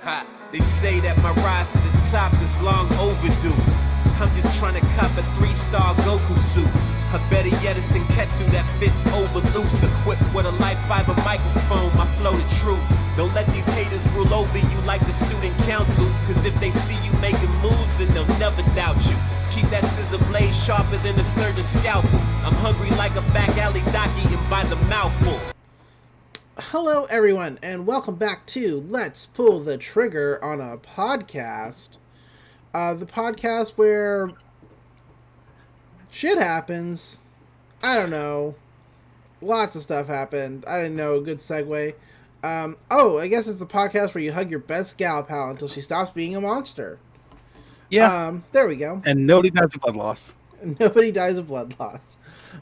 Ha, they say that my rise to the top is long overdue. I'm just trying to cop a 3-star Goku suit. A better yet, a Senketsu that fits over loose. Equipped with a light fiber microphone, my flow the truth. Don't let these haters rule over you like the student council. Cause if they see you making moves, then they'll never doubt you. Keep that scissor blade sharper than a surgeon's scalpel. I'm hungry like a back alley doc eating by the mouthful. Hello everyone, and welcome back to Let's Pull the Trigger on a Podcast. The podcast where shit happens. I don't know. Lots of stuff happened. I didn't know. Good segue. I guess it's the podcast where you hug your best gal pal until she stops being a monster. Yeah. There we go. And nobody dies of blood loss. Nobody dies of blood loss.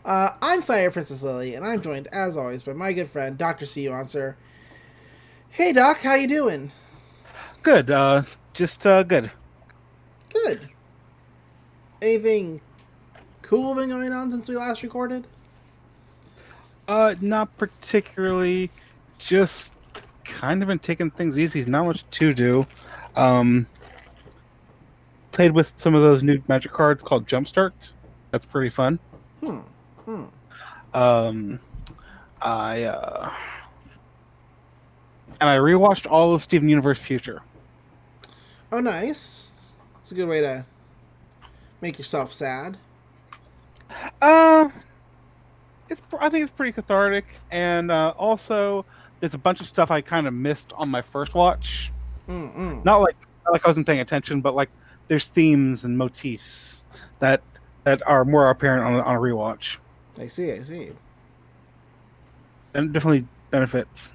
I'm Fire Princess Lily, and I'm joined, as always, by my good friend, Dr. Sea Monster. Hey, Doc, how you doing? Good. Good. Good. Anything cool been going on since we last recorded? Not particularly. Just kind of been taking things easy. Not much to do. Played with some of those new magic cards called Jumpstart. That's pretty fun. I rewatched all of Steven Universe Future. Oh, nice. It's a good way to make yourself sad. I think it's pretty cathartic, and also there's a bunch of stuff I kind of missed on my first watch. Not like I wasn't paying attention, but like there's themes and motifs that are more apparent on a rewatch. I see. And it definitely benefits.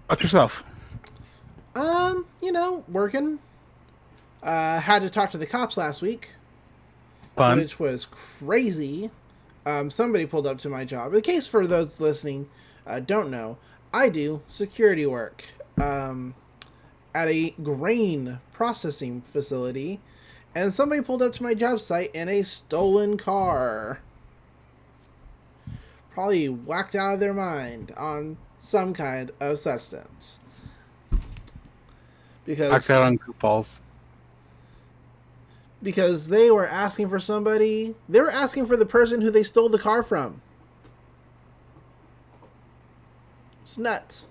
About yourself? Working. Had to talk to the cops last week. Fun. Which was crazy. Somebody pulled up to my job. In case for those listening don't know, I do security work at a grain processing facility, and somebody pulled up to my job site in a stolen car. Probably whacked out of their mind on some kind of substance. Whacked out on goofballs. Because they were asking for somebody. They were asking for the person who they stole the car from. It's nuts.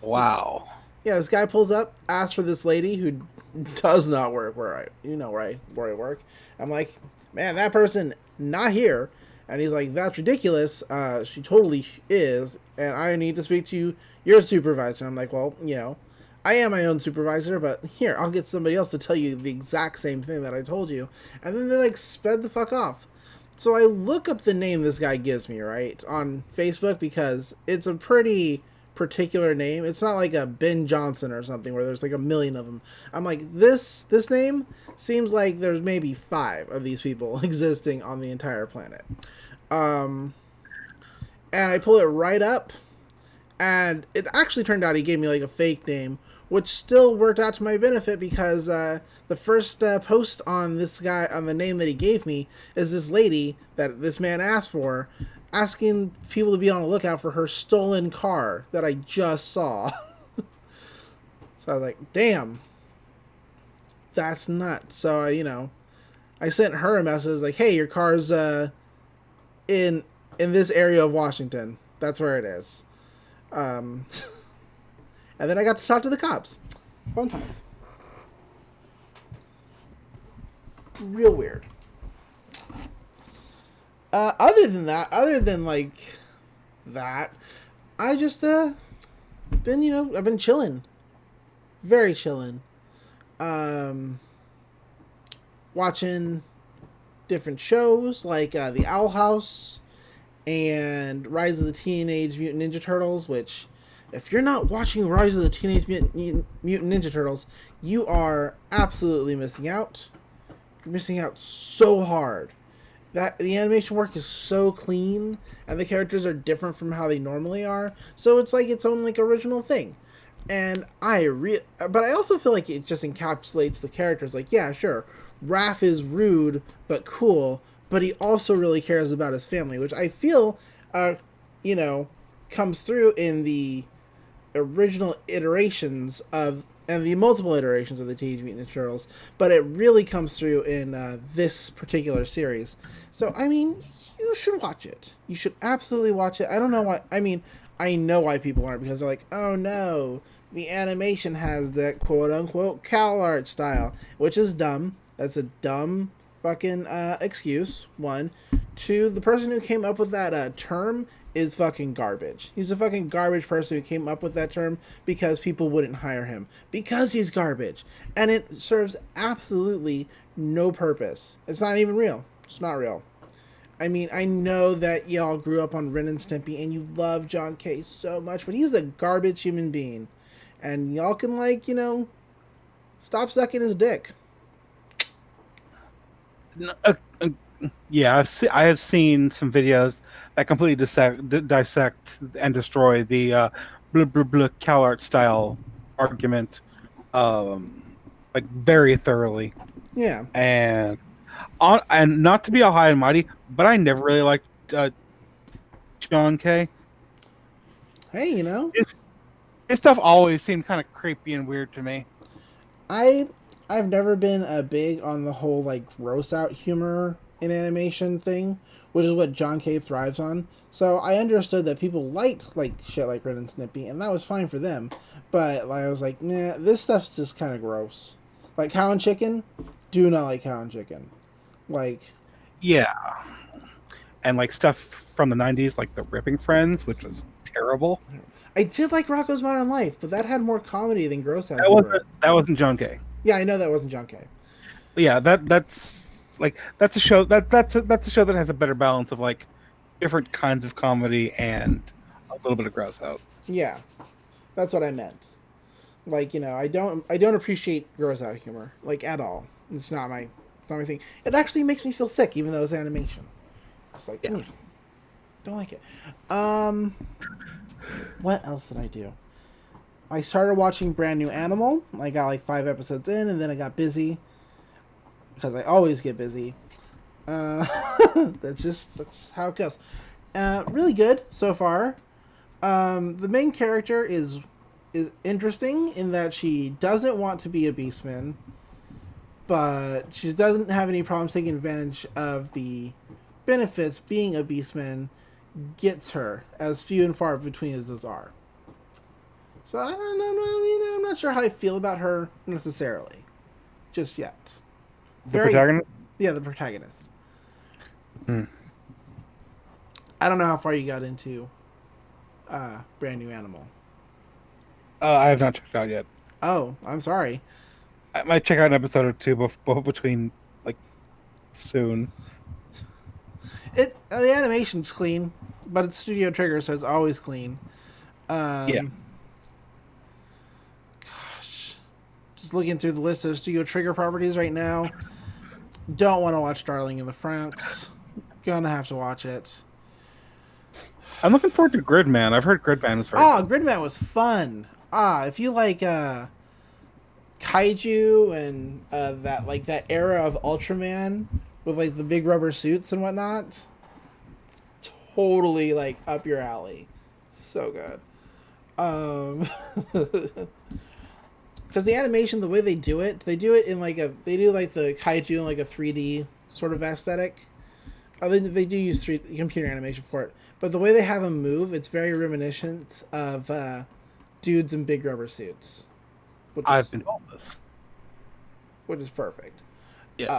Wow. Yeah, this guy pulls up, asks for this lady who does not work where I work. I'm like, man, that person not here. And he's like, that's ridiculous. She totally is, and I need to speak to your supervisor. I'm like, well, I am my own supervisor, but here, I'll get somebody else to tell you the exact same thing that I told you. And then they sped the fuck off. So I look up the name this guy gives me, right, on Facebook, because it's a pretty particular name. It's not like a Ben Johnson or something where there's like a million of them. I'm like, this name seems like there's maybe 5 of these people existing on the entire planet. And I pull it right up, and it actually turned out he gave me like a fake name, which still worked out to my benefit, because the first post on this guy, on the name that he gave me, is this lady that this man asked for, asking people to be on the lookout for her stolen car that I just saw. So I was like, damn, that's nuts. So, I sent her a message like, hey, your car's in this area of Washington. That's where it is. And then I got to talk to the cops. Fun times. Real weird. Other than that, I just I've been chilling. Very chilling. Watching different shows like The Owl House and Rise of the Teenage Mutant Ninja Turtles, which, if you're not watching Rise of the Teenage Mutant Ninja Turtles, you are absolutely missing out. You're missing out so hard. That the animation work is so clean, and the characters are different from how they normally are, so it's like its own original thing. And but I also feel like it just encapsulates the characters. Like, yeah, sure, Raph is rude but cool, but he also really cares about his family, which I feel, comes through in the original iterations of and the multiple iterations of the Teenage Mutant Ninja Turtles, but it really comes through in this particular series. So I mean, you should watch it. You should absolutely watch it. I don't know why. I mean, I know why people aren't, because they're like, oh no, the animation has that quote unquote Cal art style, which is dumb. That's a dumb fucking excuse. One, two. The person who came up with that term is fucking garbage. He's a fucking garbage person who came up with that term because people wouldn't hire him because he's garbage, and it serves absolutely no purpose. It's not even real. It's not real. I mean, I know that y'all grew up on Ren and Stimpy and you love John K so much, but he's a garbage human being, and y'all can, like, stop sucking his dick. Yeah, I have seen some videos that completely dissect and destroy the blah blah blah CalArt style argument, like very thoroughly. Yeah. And not to be all high and mighty, but I never really liked John K. Hey, His stuff always seemed kind of creepy and weird to me. I've never been big on the whole, like, gross out humor in animation thing, which is what John K thrives on. So I understood that people liked, like, shit like Ren and Snippy, and that was fine for them. But, like, I was like, nah, this stuff's just kind of gross. Like Cow and Chicken, do not like Cow and Chicken. Like, yeah, and like stuff from the '90s, like the Ripping Friends, which was terrible. I did like Rocko's Modern Life, but that had more comedy than gross out. That wasn't John K. Yeah, I know that wasn't John K. But yeah, that's a show that's a show that has a better balance of like different kinds of comedy and a little bit of gross out. Yeah, that's what I meant. Like, I don't appreciate gross out humor, like, at all. It's not my thing. It actually makes me feel sick, even though it's animation. It's like, don't like it. What else did I do? I started watching Brand New Animal. I got like 5 episodes in, and then I got busy. Because I always get busy. That's how it goes. Really good so far. The main character is interesting in that she doesn't want to be a beastman, but she doesn't have any problems taking advantage of the benefits being a beastman gets her, as few and far between as those are. So I don't know, I'm not sure how I feel about her necessarily, just yet. The protagonist? Yeah, the protagonist. I don't know how far you got into Brand New Animal. I have not checked it out yet. Oh, I'm sorry. I might check out an episode or two between, like, soon. The animation's clean, but it's Studio Trigger, so it's always clean. Yeah. Gosh. Just looking through the list of Studio Trigger properties right now. Don't want to watch Darling in the Franxx. Gonna have to watch it. I'm looking forward to Gridman. I've heard Gridman is very good. Gridman was fun. If you like kaiju and that era of Ultraman with like the big rubber suits and whatnot, totally like up your alley. So good. Because the animation, the way they do it in like they do like the kaiju in like a 3D sort of aesthetic. They do use computer animation for it, but the way they have them move, it's very reminiscent of dudes in big rubber suits. I've been told this. Which is perfect. Yes.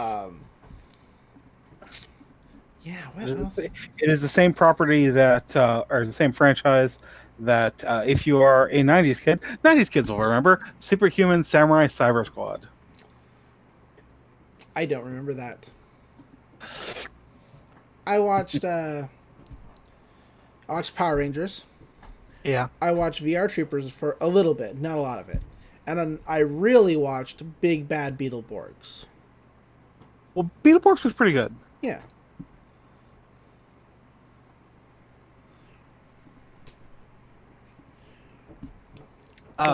Yeah, what else? It is the same property that, or the same franchise that, if you are a 90s kid, 90s kids will remember Superhuman Samurai Cyber Squad. I don't remember that. I watched Power Rangers. Yeah. I watched VR Troopers for a little bit, not a lot of it. And then I really watched Big Bad Beetleborgs. Well, Beetleborgs was pretty good. Yeah.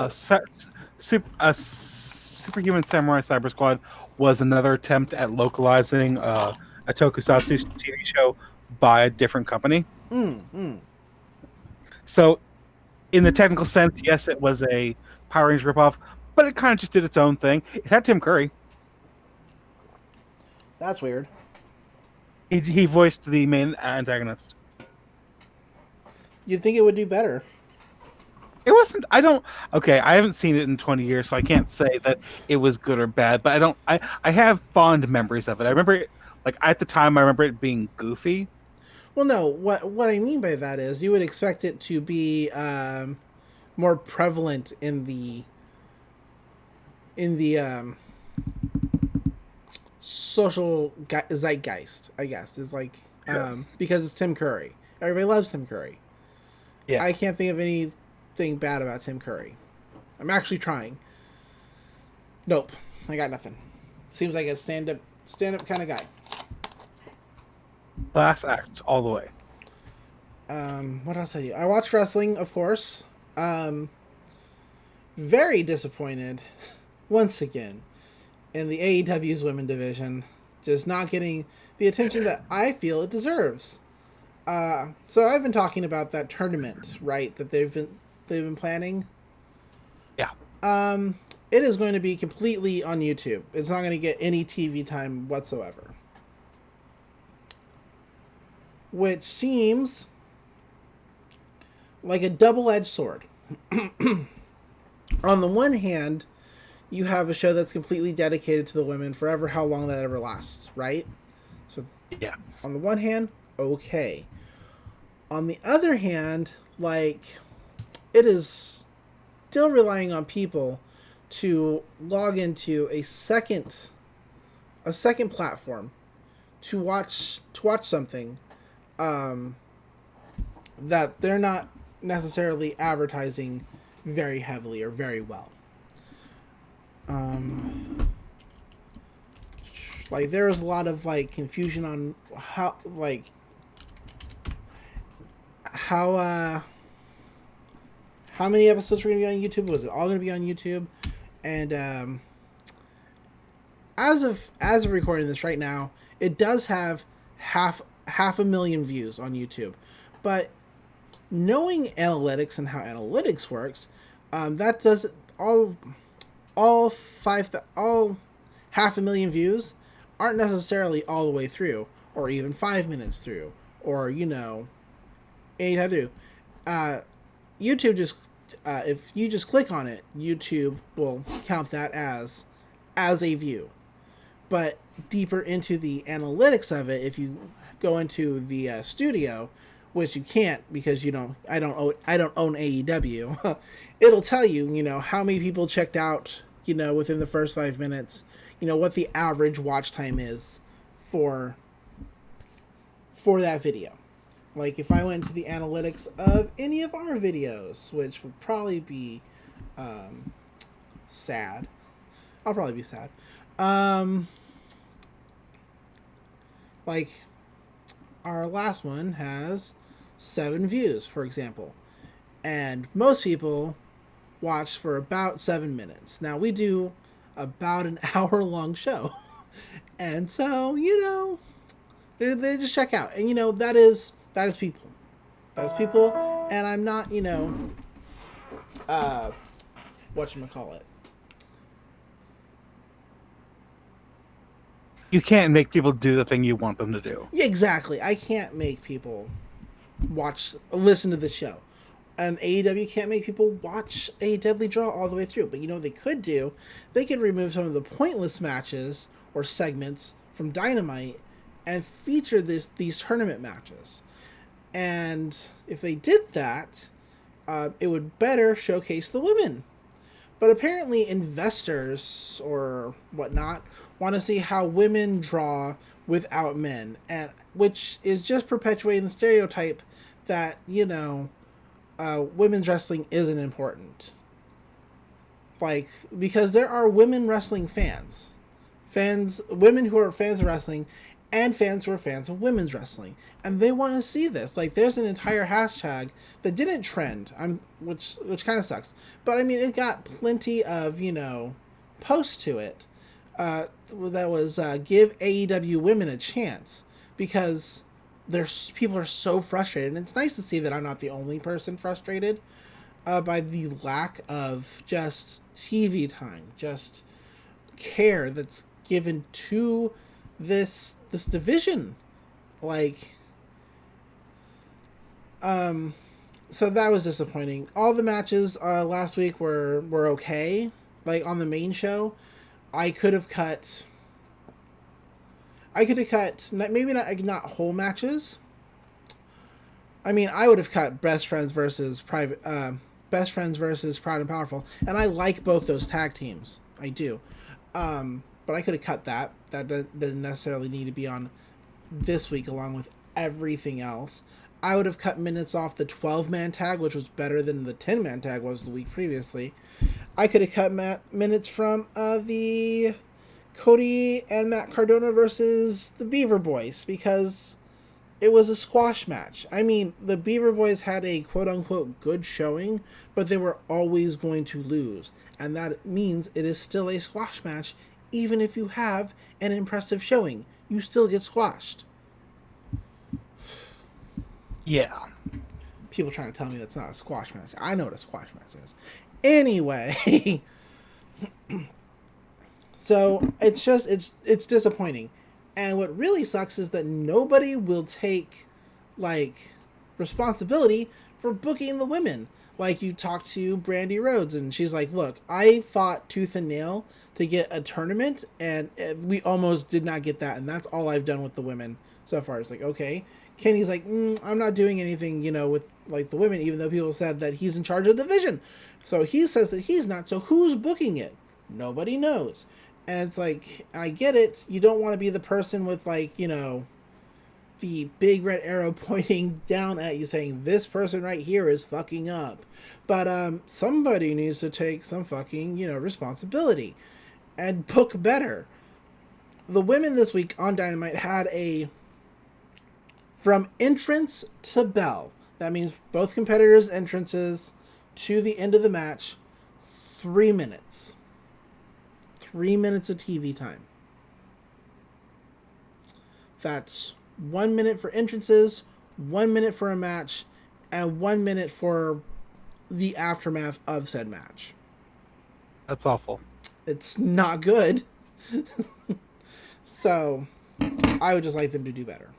Superhuman Samurai Cyber Squad was another attempt at localizing a tokusatsu TV show by a different company. So, in the technical sense, yes, it was a Power Rangers ripoff, but it kind of just did its own thing. It had Tim Curry. That's weird. He voiced the main antagonist. You'd think it would do better. It wasn't. I don't. Okay, I haven't seen it in 20 years, so I can't say that it was good or bad. But I don't. I have fond memories of it. I remember it, like at the time. I remember it being goofy. Well, no. What I mean by that is you would expect it to be more prevalent in the social zeitgeist. I guess is like because it's Tim Curry. Everybody loves Tim Curry. Yeah. I can't think of anything bad about Tim Curry. I'm actually trying. Nope, I got nothing. Seems like a stand up kind of guy. Class act all the way. What else I do? I watched wrestling, of course. Very disappointed once again in the AEW's women division, just not getting the attention that I feel it deserves. So I've been talking about that tournament, right? That they've been planning. Yeah. It is going to be completely on YouTube. It's not going to get any TV time whatsoever. Which seems like a double-edged sword. On the one hand, you have a show that's completely dedicated to the women forever, how long that ever lasts, right? So, Yeah. on the one hand, okay. On the other hand, like, it is still relying on people to log into a second platform to watch something that they're not necessarily advertising very heavily or very well. Like there's a lot of like confusion on how many episodes are going to be on YouTube? Was it all going to be on YouTube? And as of recording this right now, it does have half a million views on YouTube. But knowing analytics and how analytics works, that does all half a million views aren't necessarily all the way through, or even 5 minutes through, or 8 through. YouTube just if you just click on it, YouTube will count that as a view. But deeper into the analytics of it, if you go into the studio, which you can't because I don't own AEW, it'll tell you, how many people checked out, within the first 5 minutes, what the average watch time is for that video. Like if I went to the analytics of any of our videos, which would probably be sad. I'll probably be sad. Like our last one has 7 views, for example. And most people watch for about 7 minutes. Now we do about an hour-long show. And so, they just check out. And that is people. That is people, and I'm not, whatchamacallit. You can't make people do the thing you want them to do. Yeah, exactly. I can't make people listen to the show. And AEW can't make people watch a Deadly Draw all the way through. But what they could do? They could remove some of the pointless matches or segments from Dynamite and feature these tournament matches. And if they did that, it would better showcase the women. But apparently investors or whatnot want to see how women draw without men, and which is just perpetuating the stereotype that, women's wrestling isn't important. Like, because there are women wrestling fans, women who are fans of wrestling, and fans who are fans of women's wrestling, and they want to see this. Like, there's an entire hashtag that didn't trend, which kind of sucks. But I mean, it got plenty of posts to it. That was give AEW women a chance, because people are so frustrated, and it's nice to see that I'm not the only person frustrated by the lack of just TV time, just care that's given to this division. Like, so that was disappointing. All the matches last week were okay. Like on the main show, I could have cut maybe not whole matches. I mean, I would have cut Best Friends versus Proud and Powerful, and I like both those tag teams. I do, but I could have cut that. That didn't necessarily need to be on this week, along with everything else. I would have cut minutes off the 12-man tag, which was better than the 10-man tag was the week previously. I could have cut minutes from the Cody and Matt Cardona versus the Beaver Boys, because it was a squash match. I mean, the Beaver Boys had a quote-unquote good showing, but they were always going to lose. And that means it is still a squash match, even if you have an impressive showing. You still get squashed. Yeah. People trying to tell me that's not a squash match. I know what a squash match is. Anyway, so it's disappointing. And what really sucks is that nobody will take, like, responsibility for booking the women. Like, you talk to Brandy Rhodes, and she's like, look, I fought tooth and nail to get a tournament, and we almost did not get that, and that's all I've done with the women so far. It's like, okay. Kenny's like, I'm not doing anything, with, like, the women, even though people said that he's in charge of the division. So he says that he's not, so who's booking it? Nobody knows. And it's like, I get it. You don't want to be the person with, like, the big red arrow pointing down at you saying, this person right here is fucking up. But somebody needs to take some fucking, responsibility and book better. The women this week on Dynamite had from entrance to bell. That means both competitors' entrances to the end of the match, 3 minutes. 3 minutes of TV time. That's 1 minute for entrances, 1 minute for a match, and 1 minute for the aftermath of said match. That's awful. It's not good. So, I would just like them to do better.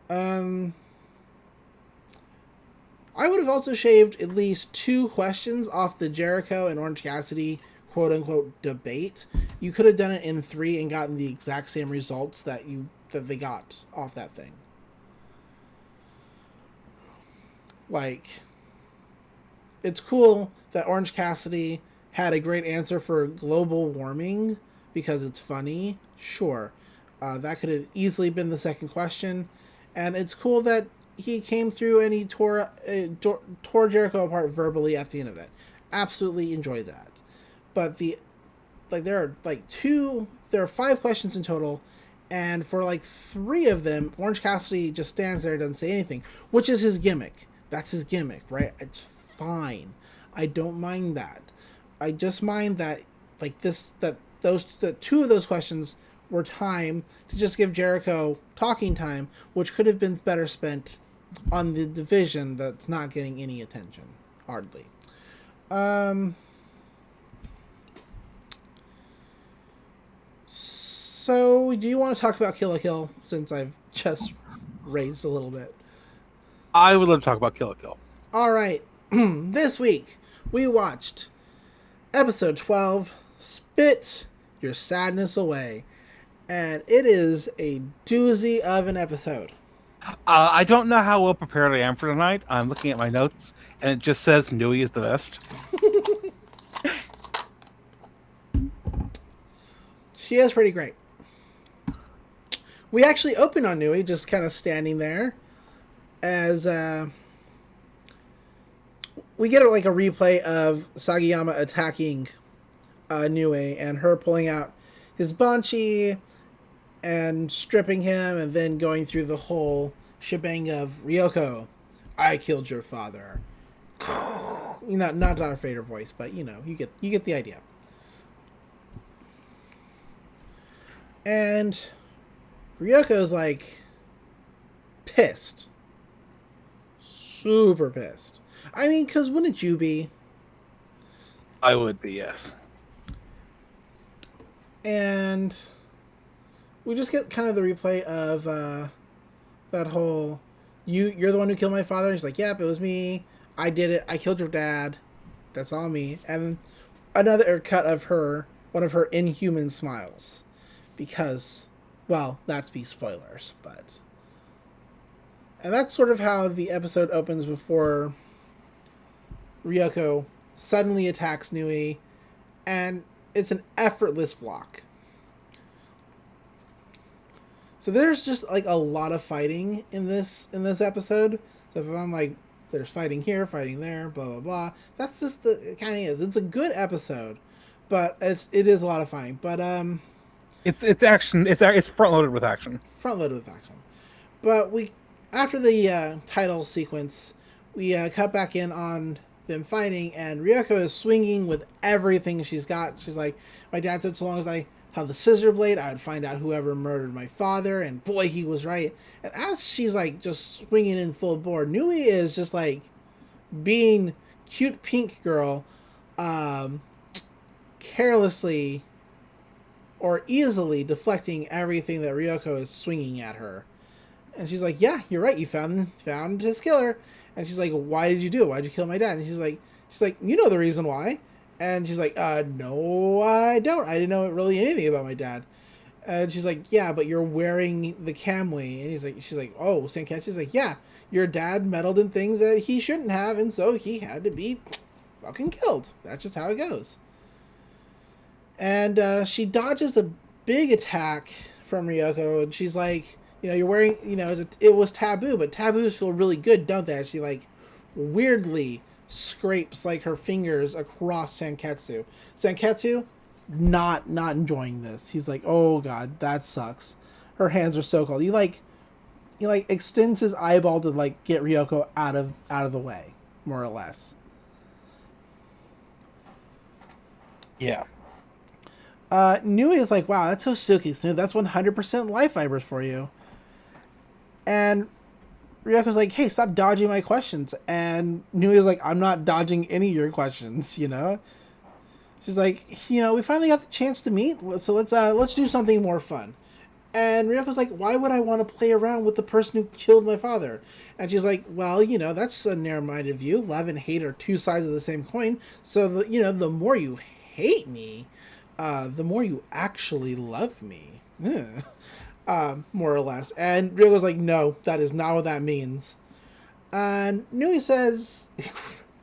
I would have also shaved at least 2 questions off the Jericho and Orange Cassidy quote-unquote debate. You could have done it in 3 and gotten the exact same results that they got off that thing. Like, it's cool that Orange Cassidy had a great answer for global warming because it's funny. Sure. That could have easily been the second question. And it's cool that he came through and he tore Jericho apart verbally at the end of it. Absolutely enjoyed that. But there are 5 questions in total, and for 3 of them, Orange Cassidy just stands there and doesn't say anything, which is his gimmick. That's his gimmick, right? It's fine. I don't mind that. I just mind that that 2 of those questions were time to just give Jericho talking time, which could have been better spent on the division that's not getting any attention, hardly. So, do you want to talk about Kill la Kill, since I've just raged a little bit? I would love to talk about Kill la Kill. All right. This week, we watched episode 12, Spit Your Sadness Away. And it is a doozy of an episode. I don't know how well prepared I am for tonight. I'm looking at my notes, and it just says Nui is the best. She is pretty great. We actually open on Nui, just kind of standing there, as we get a replay of Sagayama attacking Nui, and her pulling out his banshee and stripping him, and then going through the whole shebang of Ryuko, I killed your father. Not Darth Vader voice, but you get the idea. And Ryoko's like, pissed. Super pissed. I mean, because wouldn't you be? I would be, yes. And we just get kind of the replay of that whole, you're the one who killed my father. And he's like, yep, it was me. I did it. I killed your dad. That's all me. And another cut of her, one of her inhuman smiles. Because, well, that's be spoilers, but... And that's sort of how the episode opens before Ryuko suddenly attacks Nui, and it's an effortless block. So there's just like a lot of fighting in this episode. So if I'm like, there's fighting here, fighting there, blah blah blah. That's just it kind of is. It's a good episode, but it is a lot of fighting. But it's action. It's front loaded with action. Front loaded with action. But after the title sequence, we cut back in on them fighting, and Ryuko is swinging with everything she's got. She's like, my dad said so long as I held the scissor blade, I would find out whoever murdered my father, and boy, he was right. And as she's like just swinging in full bore, Nui is just like being cute pink girl, carelessly or easily deflecting everything that Ryuko is swinging at her. And she's like, yeah, you're right, you found his killer. And she's like, why did you do it? Why'd you kill my dad? And she's like, you know the reason why. And she's like, no, I don't. I didn't know really anything about my dad. And she's like, yeah, but you're wearing the Kamui. And she's like, oh, Sanketsu's like, yeah, your dad meddled in things that he shouldn't have, and so he had to be fucking killed. That's just how it goes. And she dodges a big attack from Ryuko, and she's like, you're wearing, it was taboo, but taboos feel really good, don't they? She like weirdly scrapes like her fingers across Sanketsu. Sanketsu, not enjoying this. He's like, oh god, that sucks. Her hands are so cold. He extends his eyeball to like get Ryuko out of the way, more or less. Yeah. Nui is like, wow, that's so silky smooth. That's 100% life fibers for you. And Ryuko's like, hey, stop dodging my questions. And Nui is like, I'm not dodging any of your questions, She's like, we finally got the chance to meet, so let's do something more fun. And Ryuko's like, why would I want to play around with the person who killed my father? And she's like, well, that's a narrow-minded view. Love and hate are two sides of the same coin. So, the more you hate me, the more you actually love me. More or less. And Ryuko's like, no, that is not what that means. And Nui says,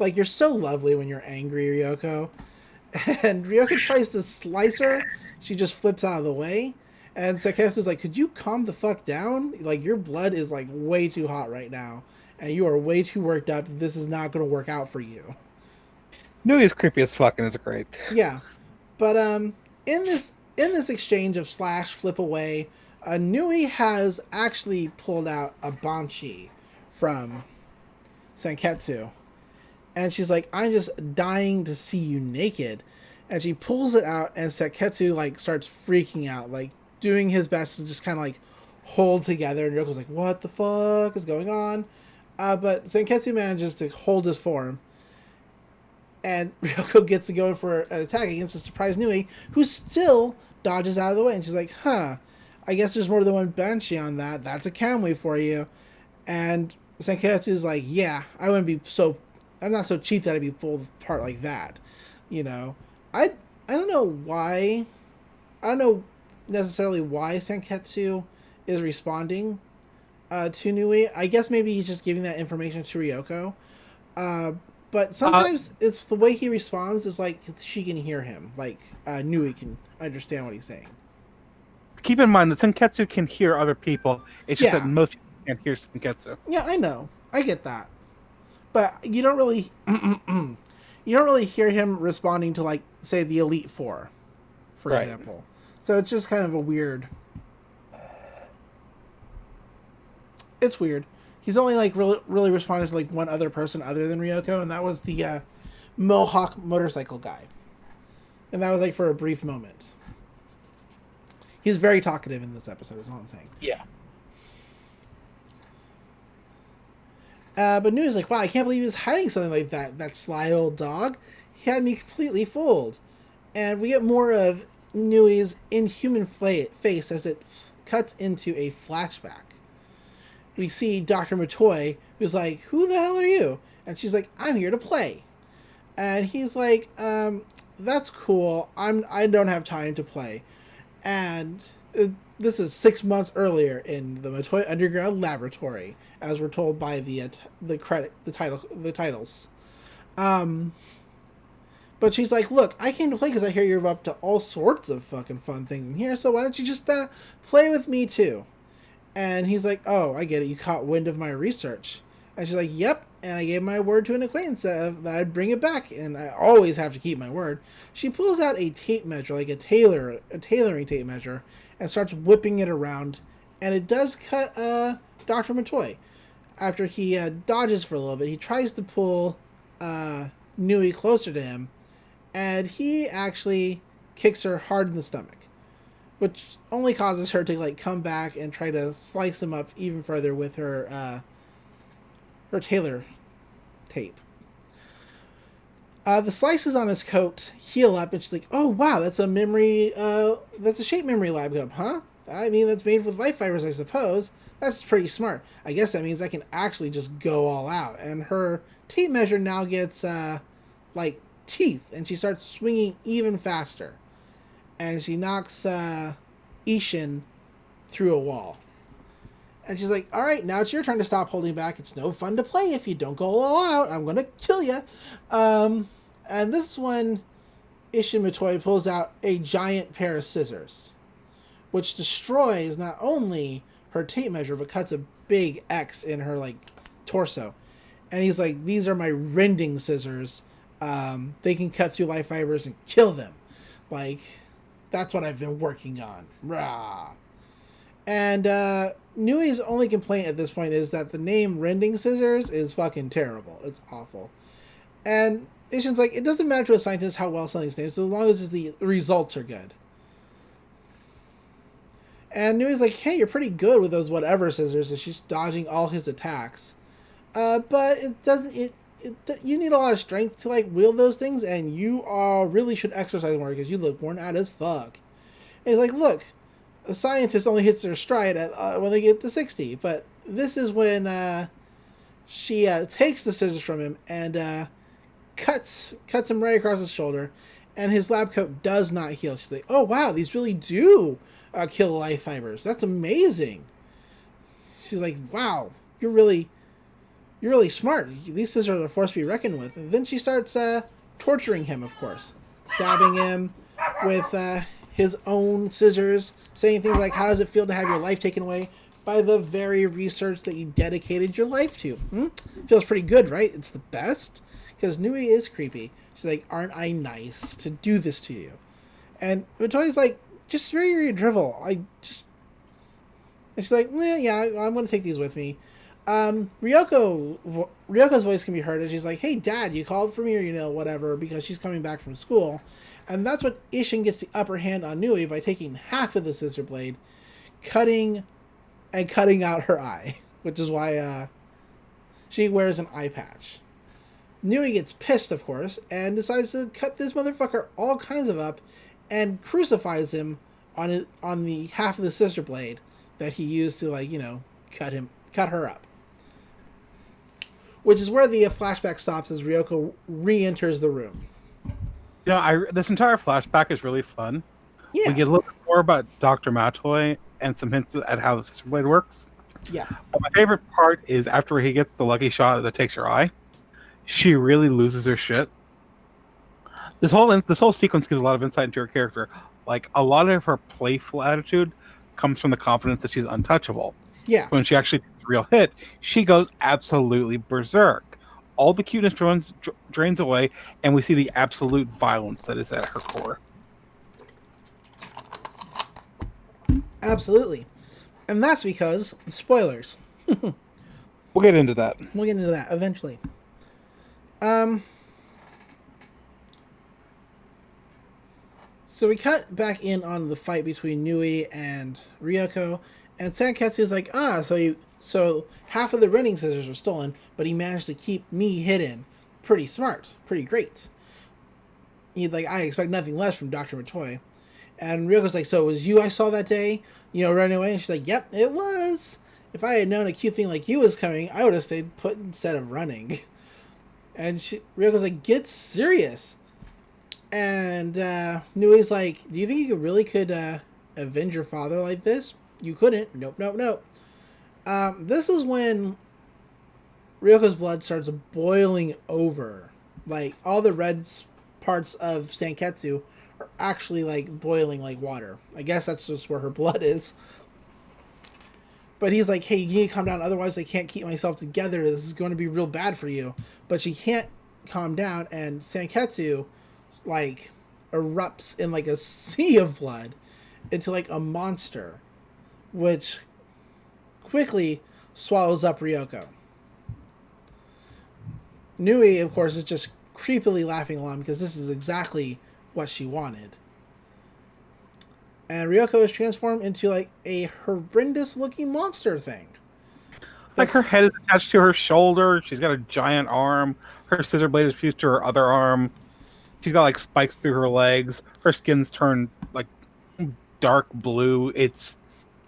like, you're so lovely when you're angry, Ryuko. And Ryuko tries to slice her. She just flips out of the way. And Saketsu's like, could you calm the fuck down? Like, your blood is, like, way too hot right now. And you are way too worked up. This is not going to work out for you. Nui is creepy as fuck and it's great. Yeah. But, in this exchange of slash flip away, Nui has actually pulled out a banshee from Sanketsu. And she's like, I'm just dying to see you naked. And she pulls it out, and Sanketsu, like, starts freaking out, like, doing his best to just kind of, like, hold together. And Ryoko's like, what the fuck is going on? But Sanketsu manages to hold his form. And Ryuko gets to go for an attack against a surprised Nui, who still dodges out of the way. And she's like, I guess there's more than one banshee on that. That's a Kamui for you. And Sanketsu's like, yeah, I'm not so cheap that I'd be pulled apart like that. I don't know why. I don't know necessarily why Sanketsu is responding to Nui. I guess maybe he's just giving that information to Ryuko. But sometimes it's the way he responds is like she can hear him. Like Nui can understand what he's saying. Keep in mind that Sanketsu can hear other people. It's just that most people can't hear Sanketsu. Yeah, I know. I get that. But you don't really hear him responding to, like, say, the Elite Four, for example. So it's just kind of a weird. It's weird. He's only, like, really responded to, like, one other person other than Ryuko, and that was the Mohawk motorcycle guy. And that was, like, for a brief moment. He's very talkative in this episode, is all I'm saying. Yeah. But Nui's like, wow, I can't believe he was hiding something like that. That sly old dog. He had me completely fooled. And we get more of Nui's inhuman face as it cuts into a flashback. We see Dr. Matoy, who's like, who the hell are you? And she's like, I'm here to play. And he's like, that's cool. I don't have time to play. And this is 6 months earlier in the Matoy Underground Laboratory, as we're told by the titles. But she's like, look, I came to play because I hear you're up to all sorts of fucking fun things in here, so why don't you just play with me too? And he's like, oh, I get it, you caught wind of my research. And she's like, yep, and I gave my word to an acquaintance that I'd bring it back, and I always have to keep my word. She pulls out a tape measure, like a tailoring tape measure, and starts whipping it around, and it does cut Dr. Matoy. After he dodges for a little bit, he tries to pull Nui closer to him, and he actually kicks her hard in the stomach, which only causes her to like come back and try to slice him up even further with her tailor tape. The slices on his coat heal up, and she's like, oh wow, that's a shape memory lab cup, huh? I mean, that's made with life fibers, I suppose. That's pretty smart. I guess that means I can actually just go all out. And her tape measure now gets like teeth, and she starts swinging even faster. And she knocks Ishin through a wall. And she's like, all right, now it's your turn to stop holding back. It's no fun to play if you don't go all out. I'm going to kill you. And this is when Ishin Matoy pulls out a giant pair of scissors, which destroys not only her tape measure, but cuts a big X in her, like, torso. And he's like, these are my rending scissors. They can cut through life fibers and kill them. Like, that's what I've been working on. Rah. And Nui's only complaint at this point is that the name Rending Scissors is fucking terrible. It's awful. And Ishin's like, it doesn't matter to a scientist how well something's named, so as long as the results are good. And Nui's like, hey, you're pretty good with those whatever scissors, and she's dodging all his attacks. But it doesn't... you need a lot of strength to like wield those things, and you really should exercise more because you look worn out as fuck. And he's like, look, a scientist only hits their stride at when they get to 60, but this is when she takes the scissors from him and cuts him right across his shoulder, and his lab coat does not heal. She's like, oh wow, these really do kill life fibers. That's amazing. She's like, wow, you're really smart. These scissors are a force to be reckoned with. And then she starts torturing him, of course. Stabbing him with his own scissors. Saying things like, how does it feel to have your life taken away by the very research that you dedicated your life to? Feels pretty good, right? It's the best. Because Nui is creepy. She's like, aren't I nice to do this to you? And Matoy's like, just spare your drivel. And she's like, yeah, I'm going to take these with me. Ryuko's voice can be heard, and she's like, hey dad, you called for me, or whatever, because she's coming back from school. And that's when Ishin gets the upper hand on Nui by taking half of the scissor blade, cutting out her eye, which is why she wears an eye patch. Nui gets pissed, of course, and decides to cut this motherfucker all kinds of up and crucifies him on the half of the scissor blade that he used to cut her up. Which is where the flashback stops as Ryuko re-enters the room. This entire flashback is really fun. Yeah. We get a little bit more about Dr. Matoy and some hints at how the scissor blade works. Yeah. But my favorite part is after he gets the lucky shot that takes her eye, she really loses her shit. This whole sequence gives a lot of insight into her character. Like, a lot of her playful attitude comes from the confidence that she's untouchable. Yeah. When she actually gets a real hit, she goes absolutely berserk. All the cuteness drains away, and we see the absolute violence that is at her core. Absolutely. And that's because, spoilers. We'll get into that. We'll get into that eventually. So we cut back in on the fight between Nui and Ryuko, and Sanketsu's like, so So half of the running scissors were stolen, but he managed to keep me hidden. Pretty smart. Pretty great. He's like, I expect nothing less from Dr. Matoy. And Ryoko's like, so it was you I saw that day, running away? And she's like, yep, it was. If I had known a cute thing like you was coming, I would have stayed put instead of running. And Ryoko's like, get serious. And Nui's like, do you think you really could avenge your father like this? You couldn't. Nope. This is when Ryoko's blood starts boiling over. Like, all the red parts of Sanketsu are actually, like, boiling like water. I guess that's just where her blood is. But he's like, hey, you need to calm down, otherwise I can't keep myself together. This is going to be real bad for you. But she can't calm down, and Sanketsu, like, erupts in, like, a sea of blood into, like, a monster, which quickly swallows up Ryuko. Nui, of course, is just creepily laughing along because this is exactly what she wanted. And Ryuko is transformed into, like, a horrendous-looking monster thing. Like, her head is attached to her shoulder. She's got a giant arm. Her scissor blade is fused to her other arm. She's got, like, spikes through her legs. Her skin's turned, like, dark blue. It's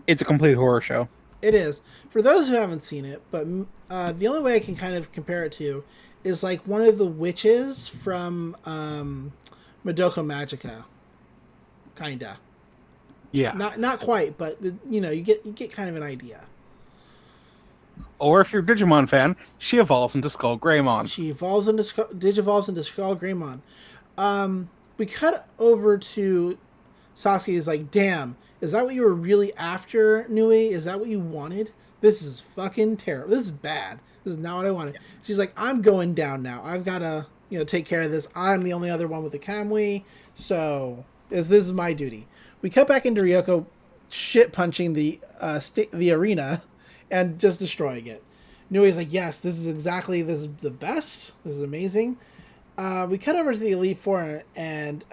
a complete horror show. It is. For those who haven't seen it, but the only way I can kind of compare it to is, like, one of the witches from Madoka Magica. Kinda. Yeah. Not quite, but you get kind of an idea. Or if you're a Digimon fan, she evolves into Skull Greymon. She evolves into Digivolves into Skull Greymon. We cut over to Satsuki. Is like, damn, is that what you were really after, Nui? Is that what you wanted? This is fucking terrible. This is bad. This is not what I wanted. She's like, I'm going down now. I've got to, take care of this. I'm the only other one with a Kamui, so this is my duty. We cut back into Ryuko shit punching the arena and just destroying it. Nui's like, yes, this is the best. This is amazing. We cut over to the Elite Four, and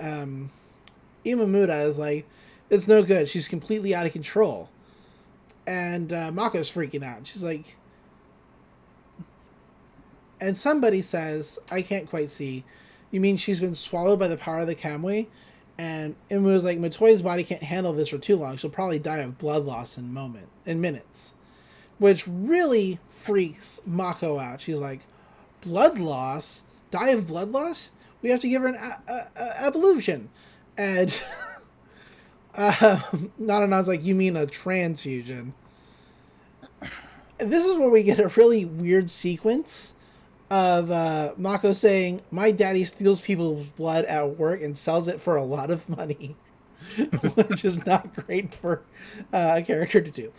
Imamura is like, it's no good. She's completely out of control. And Mako's freaking out. She's like, and somebody says, I can't quite see, you mean she's been swallowed by the power of the Kamui? And Imamura's like, Matoi's body can't handle this for too long. She'll probably die of blood loss in minutes. Which really freaks Mako out. She's like, blood loss? Die of blood loss? We have to give her an evolution. And Nananan's like, you mean a transfusion? This is where we get a really weird sequence of Mako saying, my daddy steals people's blood at work and sells it for a lot of money. Which is not great for a character to do.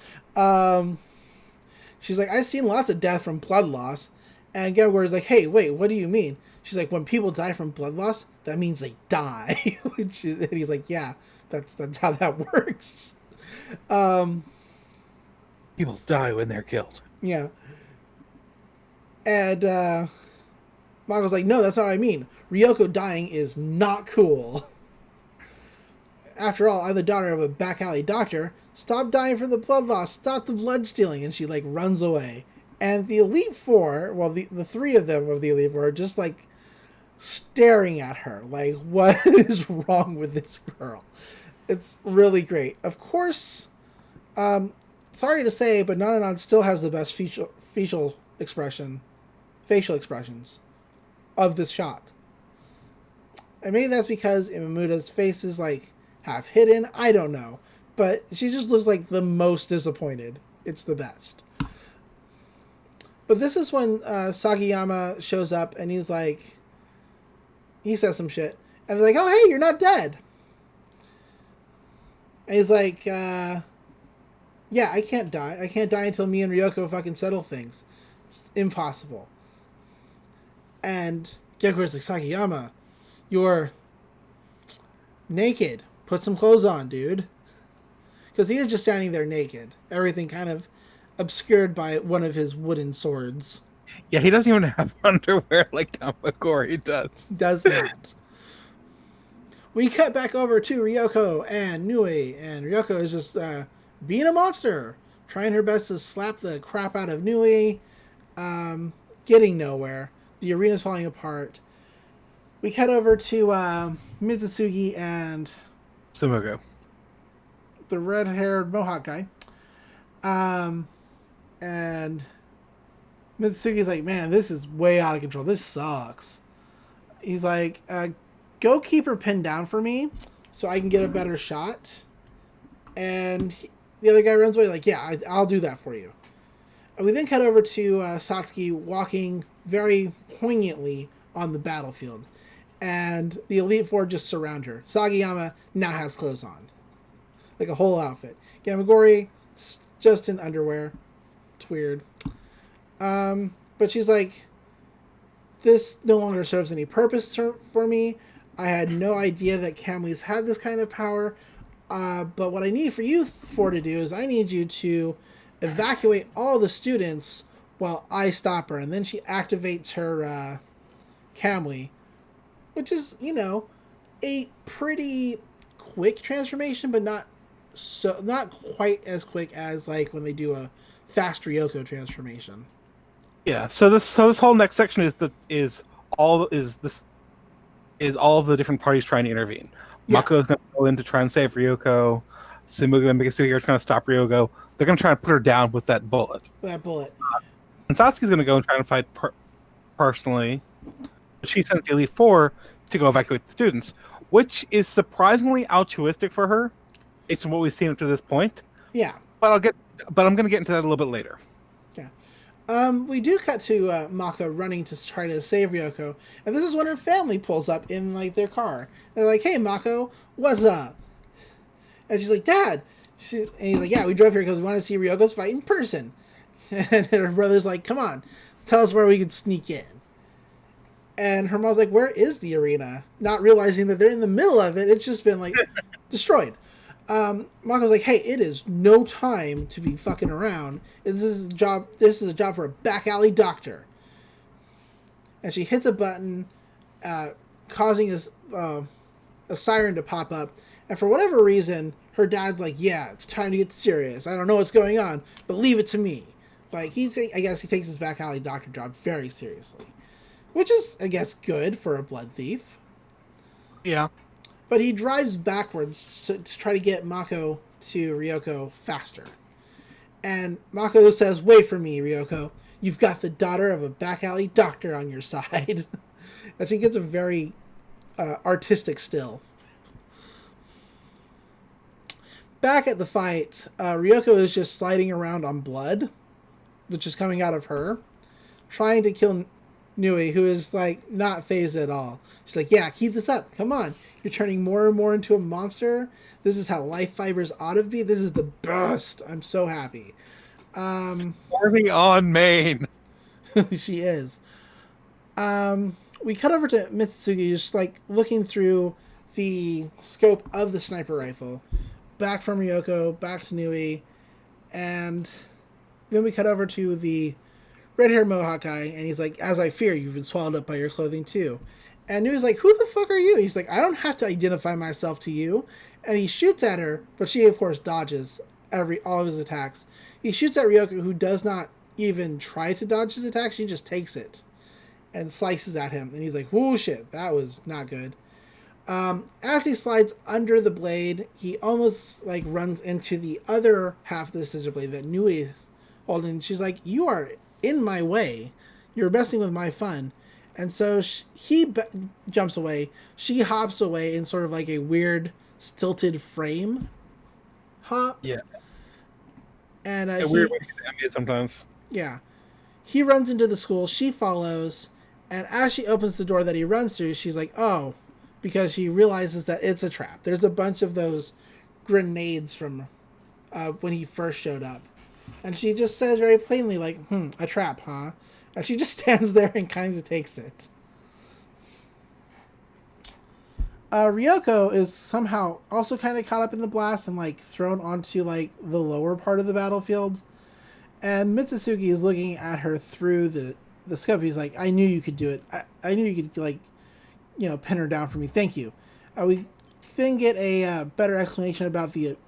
She's like, I've seen lots of death from blood loss. And Gabgor's like, hey, wait, what do you mean? She's like, when people die from blood loss, that means they die. And he's like, yeah, that's how that works. People die when they're killed. Yeah. And Mako's like, no, that's not what I mean. Ryuko dying is not cool. After all, I'm the daughter of a back alley doctor. Stop dying from the blood loss. Stop the blood stealing. And she, like, runs away. And the Elite Four, well, the three of them of the Elite Four are just, like, staring at her. Like, what is wrong with this girl? It's really great. Of course, sorry to say, but Nananan still has the best facial expressions of this shot. And maybe that's because Imamura's face is, like, half hidden. I don't know. But she just looks like the most disappointed. It's the best. But this is when Sagayama shows up and he's like, he says some shit. And they're like, oh, hey, you're not dead. And he's like, yeah, I can't die. I can't die until me and Ryuko fucking settle things. It's impossible. And Geku's like, Sagayama, you're naked. Put some clothes on, dude. Because he is just standing there naked. Everything kind of obscured by one of his wooden swords. Yeah, he doesn't even have underwear like Kamakori does. Does not. We cut back over to Ryuko and Nui. And Ryuko is just being a monster. trying her best to slap the crap out of Nui, getting nowhere. The arena's falling apart. We cut over to Mitsusugi and Sumugo. the red-haired Mohawk guy. And Mitsusugi's like, man, this is way out of control. This sucks. He's like, go keep her pinned down for me so I can get a better shot. And the other guy runs away like, yeah, I'll do that for you. And we then cut over to Satsuki walking very poignantly on the battlefield. And the Elite Four just surround her. Sagayama now has clothes on. Like a whole outfit. Gamagori, just in underwear. It's weird. But she's like, this no longer serves any purpose for me. I had no idea that Kamui had this kind of power. But what I need for you four to do is I need you to evacuate all the students while I stop her. And then she activates her Kamui, which is, you know, a pretty quick transformation, but not quite as quick as like when they do a fast Ryuko transformation. Yeah. So this whole next section is all of the different parties trying to intervene. Yeah. Mako is going to go in to try and save Ryuko. Sumugo and Mitsusugi are trying to stop Ryuko. They're going to try and put her down with that bullet. And Satsuki's going to go and try and fight personally. She sends the Elite Four to go evacuate the students, which is surprisingly altruistic for her, based on what we've seen up to this point. Yeah. But I'm going to get into that a little bit later. Yeah. We do cut to Mako running to try to save Ryuko, and this is when her family pulls up in like their car. They're like, "Hey, Mako, what's up?" And she's like, "Dad." And he's like, "Yeah, we drove here because we want to see Ryoko's fight in person." And her brother's like, "Come on, tell us where we can sneak in." And her mom's like, "Where is the arena?" Not realizing that they're in the middle of it. It's just been like destroyed. Mako's like, "Hey, it is no time to be fucking around. This is a job for a back alley doctor." And she hits a button, causing a siren to pop up. And for whatever reason, her dad's like, "Yeah, it's time to get serious. I don't know what's going on, but leave it to me." Like I guess he takes his back alley doctor job very seriously, which is, I guess, good for a blood thief. Yeah. But he drives backwards to try to get Mako to Ryuko faster. And Mako says, "Wait for me, Ryuko. You've got the daughter of a back alley doctor on your side." And she gets a very artistic still. Back at the fight, Ryuko is just sliding around on blood, which is coming out of her, trying to kill Nui, who is like not phased at all. She's like, "Yeah, keep this up. Come on. You're turning more and more into a monster. This is how life fibers ought to be. This is the best. I'm so happy." Farming on Maine. She is. We cut over to Mitsusugi, just like looking through the scope of the sniper rifle. Back from Ryuko, back to Nui, and then we cut over to the red-haired Mohawk guy, and he's like, "As I fear, you've been swallowed up by your clothing too." And Nui's like, "Who the fuck are you?" He's like, "I don't have to identify myself to you." And he shoots at her, but she, of course, dodges all of his attacks. He shoots at Ryuko, who does not even try to dodge his attack. She just takes it and slices at him. And he's like, "Whoa, shit, that was not good." As he slides under the blade, he almost like runs into the other half of the scissor blade that Nui is holding. She's like, "You are in my way. You're messing with my fun." And so he jumps away. She hops away in sort of like a weird stilted frame hop. Yeah. And a weird way to get it sometimes. Yeah. He runs into the school. She follows. And as she opens the door that he runs through, she's like, "Oh," because she realizes that it's a trap. There's a bunch of those grenades from when he first showed up. And she just says very plainly, like, "A trap, huh?" And she just stands there and kind of takes it. Ryuko is somehow also kind of caught up in the blast and like thrown onto like the lower part of the battlefield. And Mitsusugi is looking at her through the scope. He's like, "I knew you could do it. I knew you could like, pin her down for me. Thank you." We then get a better explanation about the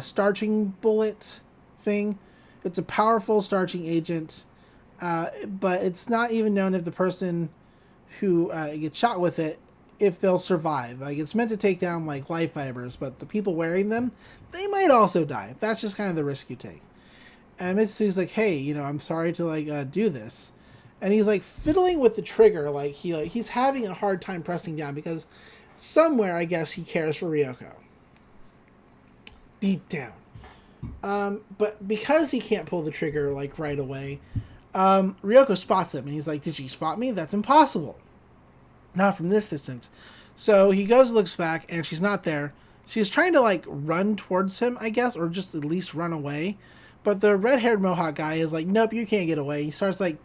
starching bullet thing. It's a powerful starching agent, but it's not even known if the person who gets shot with it, if they'll survive. Like, it's meant to take down, like, life fibers, but the people wearing them, they might also die. That's just kind of the risk you take. And Mitsu's like, hey, you know, I'm sorry to, like, do this. And he's, like, fiddling with the trigger, like, he's having a hard time pressing down, because somewhere, I guess, he cares for Ryuko. Deep down. But because he can't pull the trigger, like, right away, Ryuko spots him, and he's like, did you spot me? That's impossible. Not from this distance. So he goes, looks back, and she's not there. She's trying to, like, run towards him, I guess, or just at least run away. But the red-haired Mohawk guy is like, nope, you can't get away. He starts, like,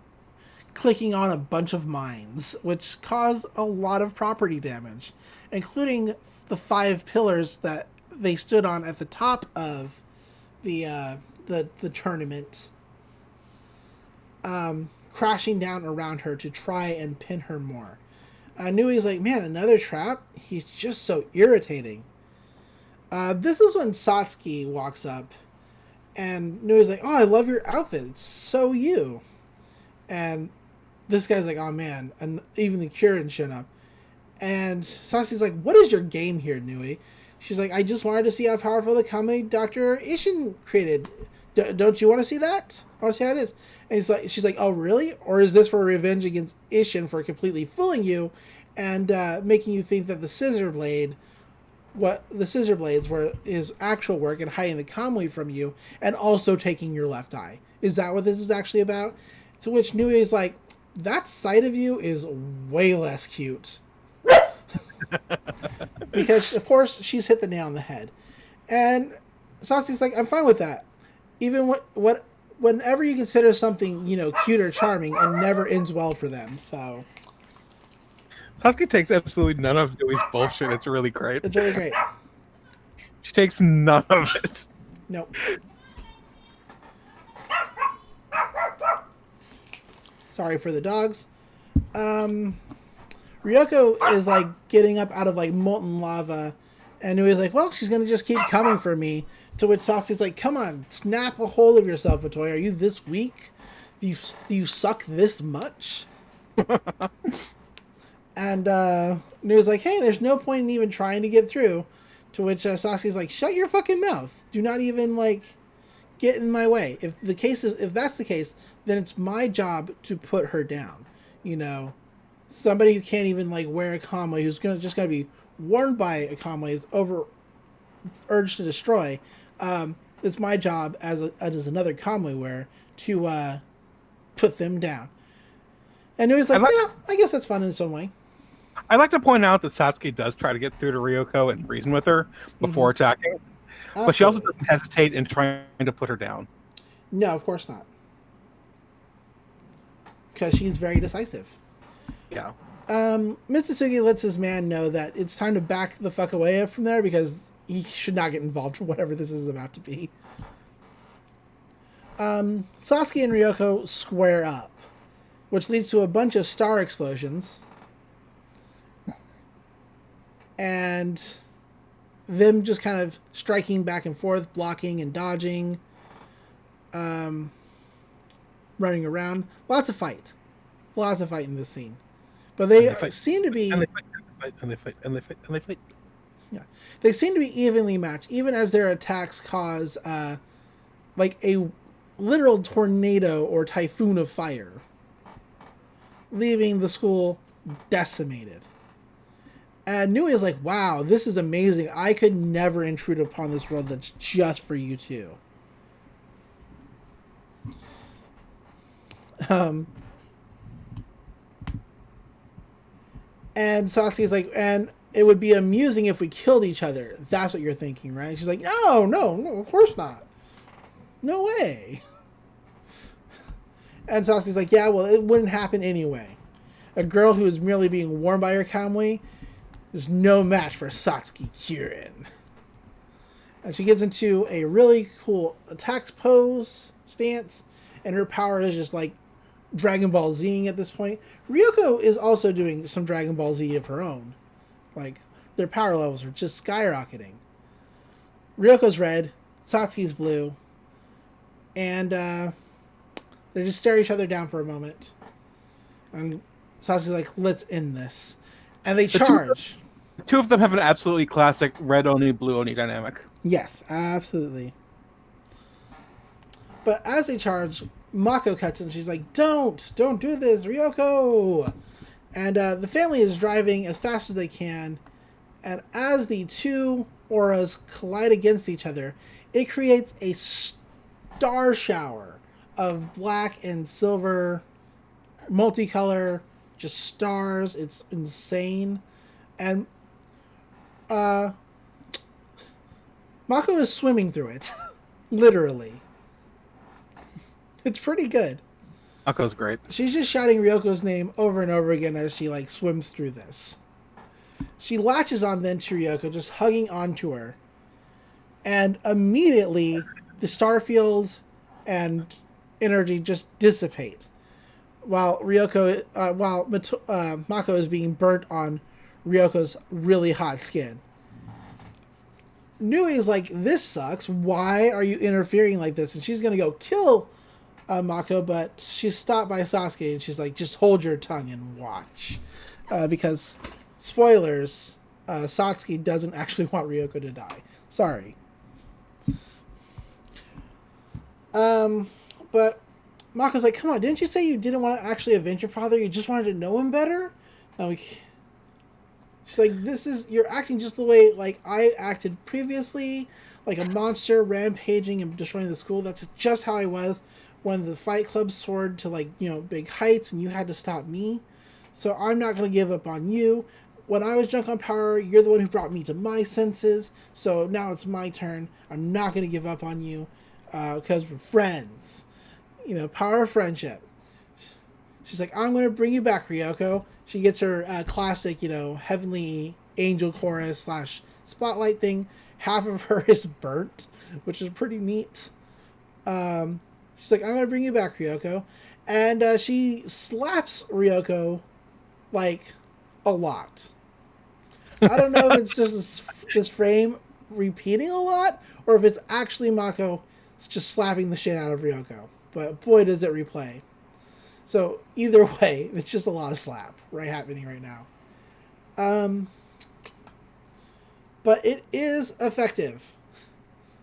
clicking on a bunch of mines, which cause a lot of property damage, including the 5 pillars that they stood on at the top of the tournament, crashing down around her to try and pin her more. Nui's like, man, another trap? He's just so irritating. This is when Satsuki walks up, and Nui's like, oh, I love your outfit. It's so you. And this guy's like, oh, man. And even the Kirin showed up. And Satsuki's like, what is your game here, Nui? She's like, I just wanted to see how powerful the Kame Dr. Ishin created. Don't you want to see that? I want to see how it is. And she's like, oh, really? Or is this for revenge against Ishin for completely fooling you and making you think that the scissor blades were his actual work and hiding the Kamui from you and also taking your left eye? Is that what this is actually about? To which Nui is like, that side of you is way less cute. Because, of course, she's hit the nail on the head. And Satsuki's like, I'm fine with that. Even whenever you consider something, you know, cute or charming, it never ends well for them, so. Satsuki takes absolutely none of Nui's bullshit. It's really great. It's really great. She takes none of it. Nope. Sorry for the dogs. Ryuko is, like, getting up out of, like, molten lava, and Nui's like, well, she's gonna just keep coming for me. To which Satsuki's like, come on, snap a hold of yourself, Matoya. Are you this weak? Do you suck this much? And Nui's like, hey, there's no point in even trying to get through. To which Satsuki's like, shut your fucking mouth. Do not even, like, get in my way. If that's the case, then it's my job to put her down. You know, somebody who can't even, like, wear a kamui, who's just gonna be worn by a kamui, is urged to destroy. It's my job as another kamui wearer to put them down. And Nui's like, yeah, I guess that's fun in its own way. I'd like to point out that Satsuki does try to get through to Ryuko and reason with her before attacking. Absolutely. But she also doesn't hesitate in trying to put her down. No, of course not. Because she's very decisive. Yeah. Mitsusugi lets his man know that it's time to back the fuck away from there because he should not get involved in whatever this is about to be. Satsuki and Ryuko square up, which leads to a bunch of star explosions. And them just kind of striking back and forth, blocking and dodging, running around. Lots of fight in this scene. But they seem to be... And they fight. Yeah. They seem to be evenly matched, even as their attacks cause like a literal tornado or typhoon of fire, leaving the school decimated. And Nui is like, wow, this is amazing. I could never intrude upon this world that's just for you two. And Satsuki's like, and it would be amusing if we killed each other. That's what you're thinking, right? She's like, no, of course not. No way. And Satsuki's like, yeah, well, it wouldn't happen anyway. A girl who is merely being warned by her kamui is no match for Satsuki Kirin. And she gets into a really cool attack pose stance, and her power is just like Dragon Ball Z at this point. Ryuko is also doing some Dragon Ball Z of her own. Like, their power levels are just skyrocketing. Ryoko's red, Satsuki's blue. And they just stare each other down for a moment. And Satsuki's like, let's end this. And they charge. The two of them have an absolutely classic red Oni, blue Oni dynamic. Yes, absolutely. But as they charge, Mako cuts in. She's like, don't do this, Ryuko! And the family is driving as fast as they can. And as the two auras collide against each other, it creates a star shower of black and silver, multicolor, just stars. It's insane. And Mako is swimming through it. Literally. It's pretty good. Mako's great. She's just shouting Ryoko's name over and over again as she like swims through this. She latches on then to Ryuko, just hugging onto her. And immediately the star fields and energy just dissipate. While Mako is being burnt on Ryoko's really hot skin. Nui's like, this sucks. Why are you interfering like this? And she's going to go kill Mako, but she's stopped by Sasuke, and she's like, just hold your tongue and watch. Because, spoilers, Satsuki doesn't actually want Ryuko to die. Sorry. But Mako's like, come on, didn't you say you didn't want to actually avenge your father? You just wanted to know him better? Like, she's like, you're acting just the way, like, I acted previously, like a monster rampaging and destroying the school. That's just how I was when the Fight Club soared to, like, big heights and you had to stop me. So I'm not going to give up on you. When I was drunk on power, you're the one who brought me to my senses. So now it's my turn. I'm not going to give up on you because we're friends. Power of friendship. She's like, I'm going to bring you back, Ryuko. She gets her classic, heavenly angel chorus / spotlight thing. Half of her is burnt, which is pretty neat. She's like, I'm going to bring you back, Ryuko. And she slaps Ryuko, like, a lot. I don't know if it's just this frame repeating a lot, or if it's actually Mako just slapping the shit out of Ryuko. But boy, does it replay. So either way, it's just a lot of slap happening right now. But it is effective.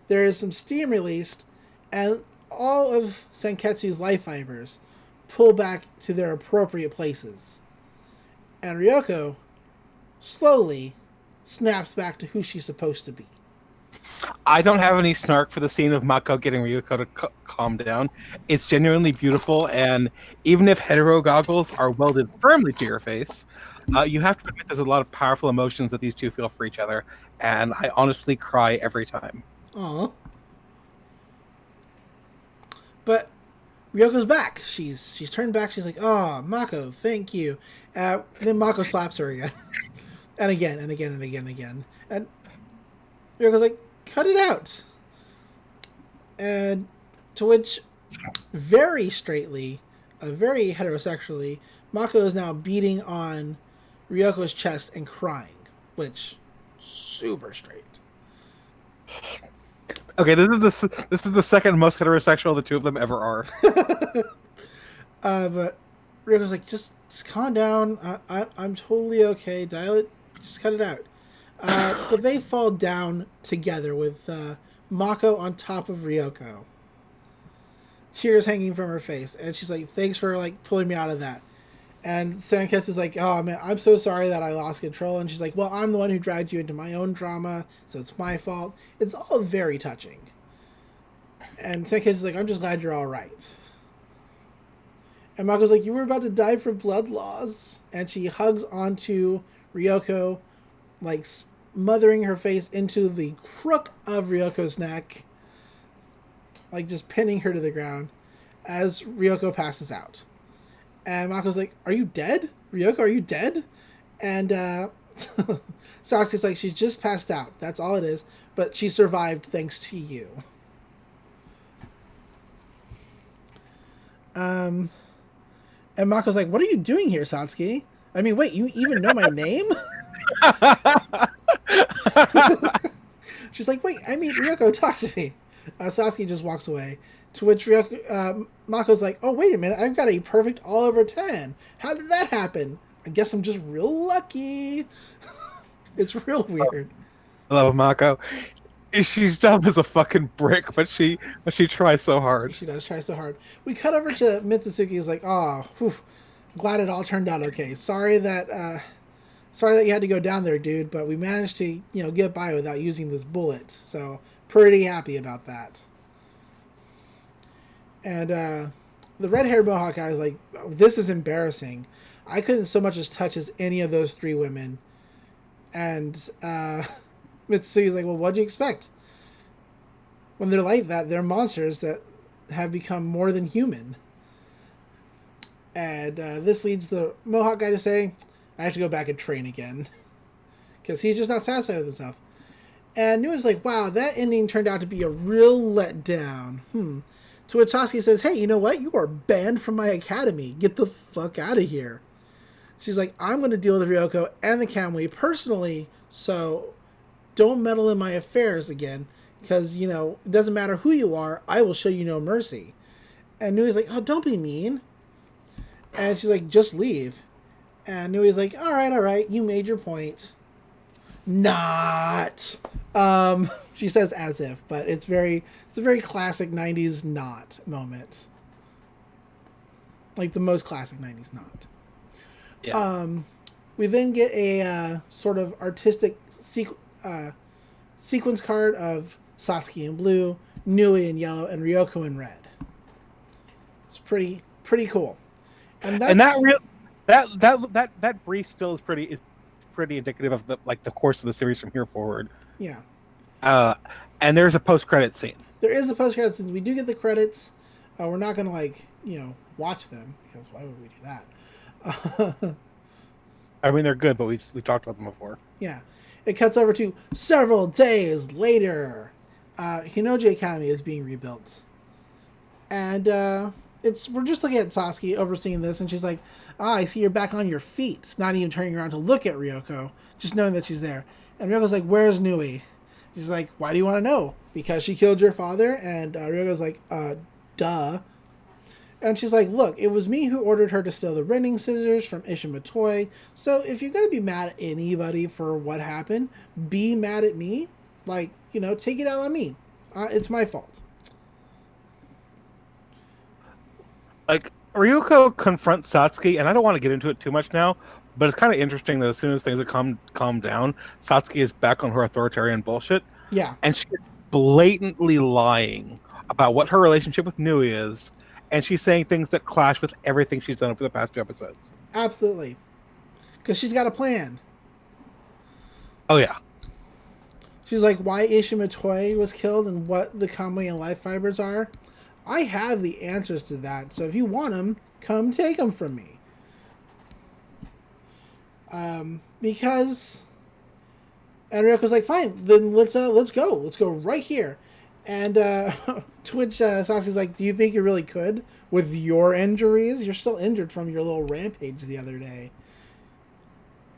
There is some steam released, and all of Senketsu's life fibers pull back to their appropriate places. And Ryuko slowly snaps back to who she's supposed to be. I don't have any snark for the scene of Mako getting Ryuko to calm down. It's genuinely beautiful, and even if hetero goggles are welded firmly to your face, you have to admit there's a lot of powerful emotions that these two feel for each other, and I honestly cry every time. Aww. But Ryoko's back. She's turned back. She's like, oh, Mako, thank you. Then Mako slaps her again. And again, and again, and again, and again. And Ryoko's like, cut it out. And to which, very straightly, very heterosexually, Mako is now beating on Ryoko's chest and crying, which, super straight. Okay, this is the second most heterosexual the two of them ever are. But Ryoko's like, just calm down. I'm totally okay. Dial it. Just cut it out. But they fall down together with Mako on top of Ryuko. Tears hanging from her face. And she's like, thanks for pulling me out of that. And Senketsu's like, oh man, I'm so sorry that I lost control. And she's like, well, I'm the one who dragged you into my own drama, so it's my fault. It's all very touching. And Senketsu's like, I'm just glad you're all right. And Mako's like, you were about to die for blood loss. And she hugs onto Ryuko, smothering her face into the crook of Ryoko's neck, just pinning her to the ground as Ryuko passes out. And Mako's like, are you dead? Ryuko, are you dead? And Sasuke's like, she's just passed out. That's all it is. But she survived thanks to you. And Mako's like, what are you doing here, Satsuki? I mean, wait, you even know my name? She's like, wait, I mean, Ryuko, talk to me. Satsuki just walks away. To which Ryuko, Mako's like, "Oh, wait a minute! I've got a perfect all over 10. How did that happen? I guess I'm just real lucky." It's real weird. I love Mako. She's dumb as a fucking brick, but she tries so hard. She does try so hard. We cut over to Mitsusuki. Is like, "Oh, whew, glad it all turned out okay. Sorry that you had to go down there, dude. But we managed to, get by without using this bullet. So pretty happy about that." And the red-haired Mohawk guy is like, "This is embarrassing. I couldn't so much as touch as any of those three women." And Mitsusuki's like, "Well, what'd you expect? When they're like that, they're monsters that have become more than human." And this leads the Mohawk guy to say, "I have to go back and train again." Because he's just not satisfied with himself. And Nua's like, "Wow, that ending turned out to be a real letdown. To which Satsuki says, "Hey, you know what? You are banned from my academy. Get the fuck out of here." She's like, "I'm going to deal with Ryuko and the Kamui personally, so don't meddle in my affairs again, because, it doesn't matter who you are, I will show you no mercy." And Nui's like, "Oh, don't be mean." And she's like, "Just leave." And Nui's like, all right, you made your point. Not. She says as if, but it's a very classic 90s not moment. Like the most classic 90s not. Yeah. We then get a sort of artistic sequence card of Satsuki in blue, Nui in yellow, and Ryuko in red. It's pretty cool. And that brief still is pretty indicative of the course of the series from here forward. Yeah. And there's a post-credit scene. There is a post-credit scene. We do get the credits. We're not going to watch them, because why would we do that? I mean, they're good, but we talked about them before. Yeah. It cuts over to several days later. Hinoji Academy is being rebuilt. And we're just looking at Satsuki overseeing this, and she's like, "I see you're back on your feet." Not even turning around to look at Ryuko, just knowing that she's there. And Ryoko's like, "Where's Nui?" She's like, "Why do you want to know?" "Because she killed your father." And Ryuko's like, duh. And she's like, "Look, it was me who ordered her to steal the rending scissors from Ishima Toy. So if you're going to be mad at anybody for what happened, be mad at me. Take it out on me. It's my fault." Ryuko confronts Satsuki, and I don't want to get into it too much now, but it's kind of interesting that as soon as things have calmed down, Satsuki is back on her authoritarian bullshit. Yeah. And she's blatantly lying about what her relationship with Nui is, and she's saying things that clash with everything she's done over the past 2 episodes. Absolutely. Because she's got a plan. Oh, yeah. She's like, why Ishima Toy was killed and what the Kamui and life fibers are. I have the answers to that, so if you want them, come take them from me. Because... And Ryuko's like, fine, then let's go. Let's go right here. And to which Satsuki's like, do you think you really could with your injuries? You're still injured from your little rampage the other day.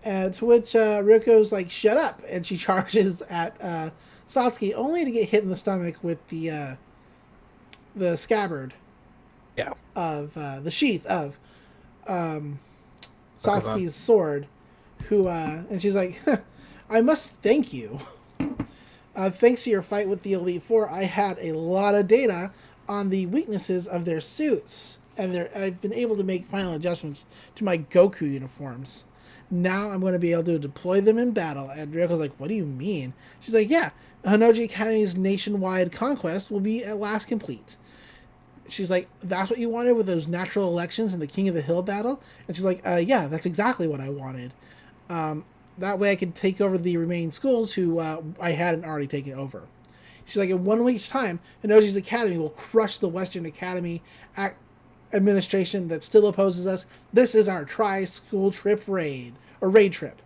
And to which Ryuko's like, shut up. And she charges at Satsuki, only to get hit in the stomach with the scabbard. Yeah. Of the sheath of Satsuki's sword. And she's like, I must thank you. Thanks to your fight with the Elite Four, I had a lot of data on the weaknesses of their suits, and I've been able to make final adjustments to my Goku uniforms. Now I'm going to be able to deploy them in battle. And Ryuko's like, what do you mean? She's like, yeah, Hinoji Academy's nationwide conquest will be at last complete. She's like, that's what you wanted with those natural elections and the King of the Hill battle? And she's like, yeah, that's exactly what I wanted. That way I could take over the remaining schools who I hadn't already taken over. She's like, in 1 week's time, Hinoji's Academy will crush the Western Academy administration that still opposes us. This is our tri-school trip raid trip.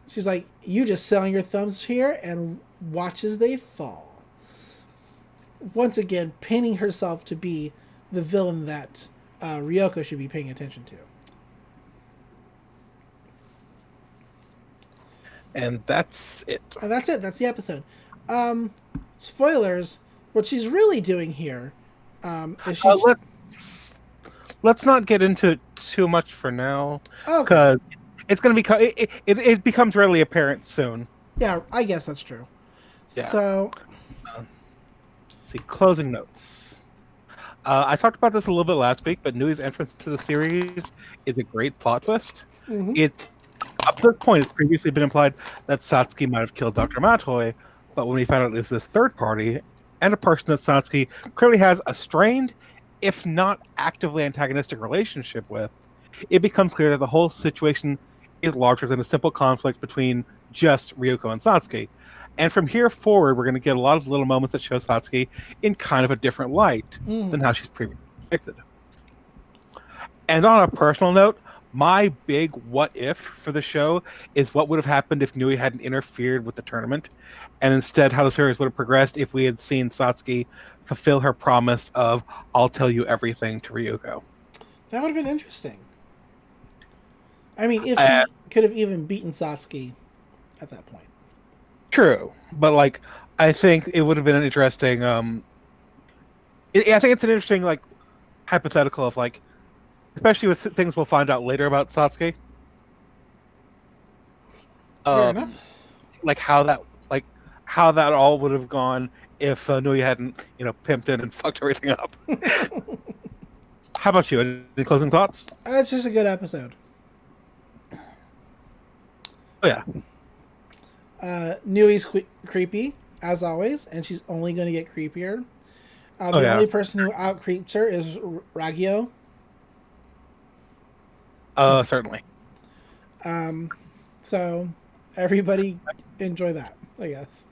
She's like, you just sit on your thumbs here and watch as they fall. Once again, painting herself to be the villain that Ryuko should be paying attention to. And that's it. That's it. That's the episode. Spoilers, what she's really doing here is she. Let's not get into it too much for now, Okay. because it's going to become it becomes readily apparent soon. Yeah, I guess that's true. Yeah. So, Let's see, closing notes. I talked about this a little bit last week, but Nui's entrance to the series is a great plot twist. It up to this point, it's previously been implied that Satsuki might have killed Dr. Matoi, but when we found out it was this third party and a person that Satsuki clearly has a strained, if not actively antagonistic relationship with, it becomes clear that the whole situation is larger than a simple conflict between just Ryuko and Satsuki. And from here forward, we're going to get a lot of little moments that show Satsuki in kind of a different light than how she's previously depicted. And on a personal note, my big what if for the show is what would have happened if Nui hadn't interfered with the tournament, and instead how the series would have progressed if we had seen Satsuki fulfill her promise of "I'll tell you everything" to Ryuko. that would have been interesting. I mean, if he could have even beaten Satsuki at that point. True, but like I think it would have been an interesting. I think it's an interesting like hypothetical of like, especially with things we'll find out later about Satsuki. Fair enough. Like how that all would have gone if Nui hadn't pimped in and fucked everything up. How about you? Any closing thoughts? It's just a good episode. Oh yeah. Nui's creepy, as always, and she's only going to get creepier. The only person who out-creeps her is Ragyo. Certainly. So, everybody enjoy that, I guess.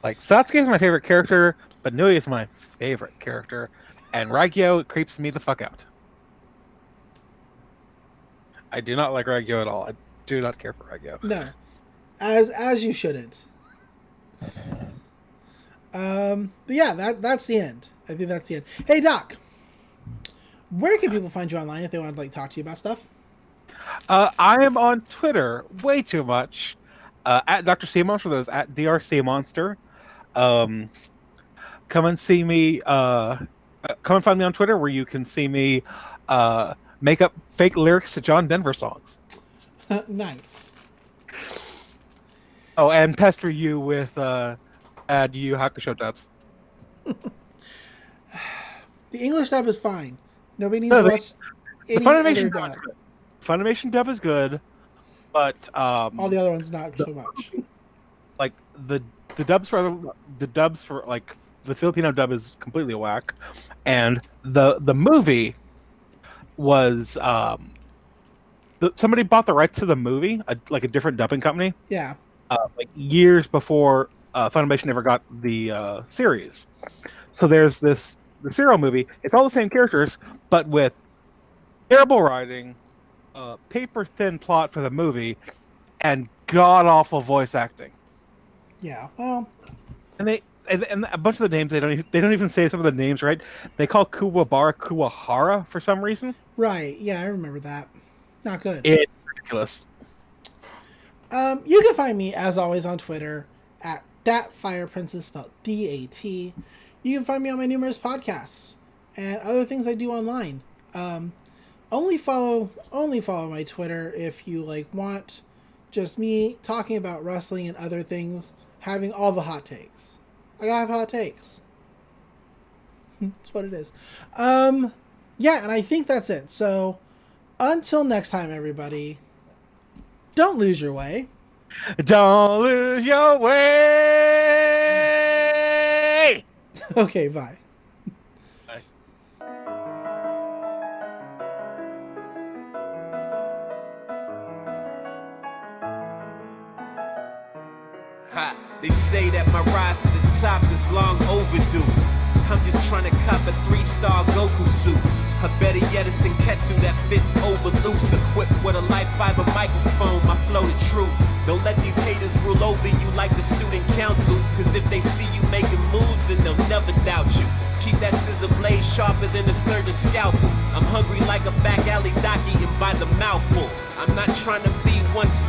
Like, Satsuki is my favorite character, but Nui is my favorite character, and Ragyo creeps me the fuck out. I do not like Ragyo at all. I do not care for Ragyo. No. As you shouldn't. But yeah, that's the end. I think that's the end. Hey Doc, where can people find you online if they want to talk to you about stuff? I am on Twitter way too much. At Dr. C Monster, that is at DRC Monster. Come and see me. Come and find me on Twitter, where you can see me make up fake lyrics to John Denver songs. Nice. Oh, and pester you with Yu Yu Hakusho dubs. The English dub is fine. Nobody needs to watch the Funimation dub is good. Funimation dub is good, but all the other ones not so much. Like the dubs for like the Filipino dub is completely whack, and the movie was somebody bought the rights to the movie, like a different dubbing company. Yeah. Like years before Funimation ever got the series. So there's the serial movie. It's all the same characters, but with terrible writing, paper thin plot for the movie, and god awful voice acting. Yeah. Well. And a bunch of the names they don't even say some of the names right. They call Kuwabara Kuwahara for some reason. Right. Yeah, I remember that. Not good. It's ridiculous. You can find me, as always, on Twitter at DatFirePrincess, spelled D-A-T. You can find me on my numerous podcasts and other things I do online. Only follow my Twitter if you want just me talking about wrestling and other things, having all the hot takes. I gotta have hot takes. That's what it is. Yeah, and I think that's it. So, until next time, everybody. Don't lose your way. Don't lose your way. Okay, bye. Bye. Ha, they say that my rise to the top is long overdue. I'm just trying to cop a 3-star Goku suit. A better yet, a Senketsu that fits over loose. Equipped with a light fiber microphone, my flow the truth. Don't let these haters rule over you like the student council. Cause if they see you making moves, then they'll never doubt you. Keep that scissor blade sharper than a surgeon's scalpel. I'm hungry like a back alley doc eating by the mouthful. I'm not trying to be one star.